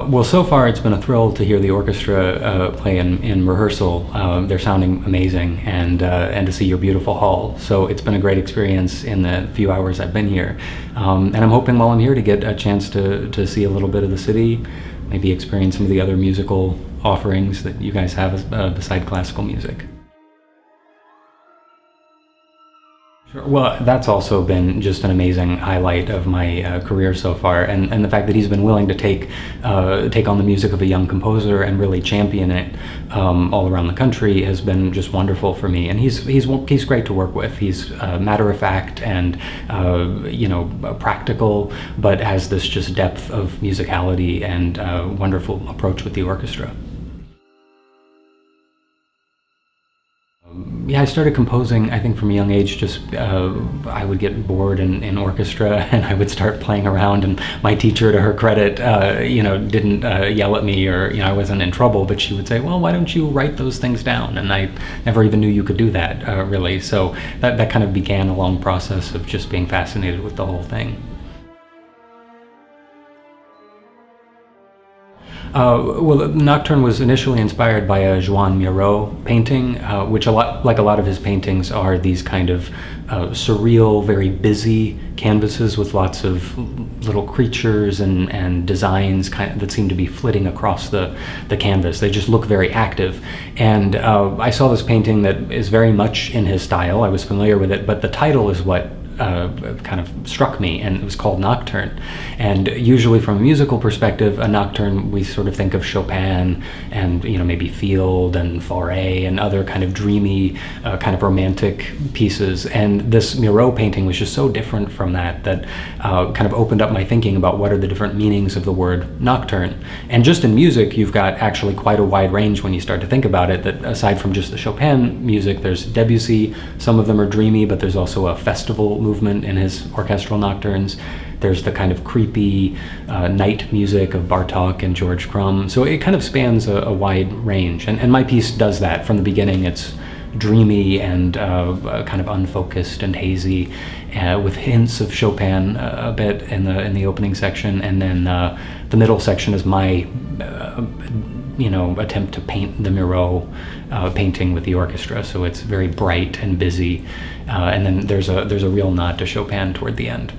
Well, so far it's been a thrill to hear the orchestra play in rehearsal. They're sounding amazing, and to see your beautiful hall. So it's been a great experience in the few hours I've been here. And I'm hoping while I'm here to get a chance to see a little bit of the city, maybe experience some of the other musical offerings that you guys have beside classical music. Sure. Well, that's also been just an amazing highlight of my career so far, and the fact that he's been willing to take on the music of a young composer and really champion it all around the country has been just wonderful for me. And he's great to work with. He's matter of fact and practical, but has this just depth of musicality and wonderful approach with the orchestra. Yeah, I started composing, I think, from a young age. Just I would get bored in orchestra, and I would start playing around. And my teacher, to her credit, didn't yell at me, or I wasn't in trouble. But she would say, "Well, why don't you write those things down?" And I never even knew you could do that, really. So that kind of began a long process of just being fascinated with the whole thing. Well, Nocturne was initially inspired by a Joan Miro painting, which like a lot of his paintings are these kind of surreal, very busy canvases with lots of little creatures and designs that seem to be flitting across the canvas. They just look very active. And I saw this painting that is very much in his style. I was familiar with it, but the title is what kind of struck me, and it was called Nocturne. And usually from a musical perspective, a nocturne, we sort of think of Chopin and maybe Field and Fauré and other kind of dreamy, kind of romantic pieces. And this Miro painting was just so different from that kind of opened up my thinking about what are the different meanings of the word nocturne. And just in music, you've got actually quite a wide range when you start to think about it, that aside from just the Chopin music, there's Debussy. Some of them are dreamy, but there's also a festival movement in his orchestral nocturnes. There's the kind of creepy night music of Bartók and George Crumb. So it kind of spans a wide range. And my piece does that. From the beginning, it's dreamy and kind of unfocused and hazy, with hints of Chopin a bit in the opening section. And then the middle section is my attempt to paint the Miro painting with the orchestra. So it's very bright and busy, and then there's a real nod to Chopin toward the end.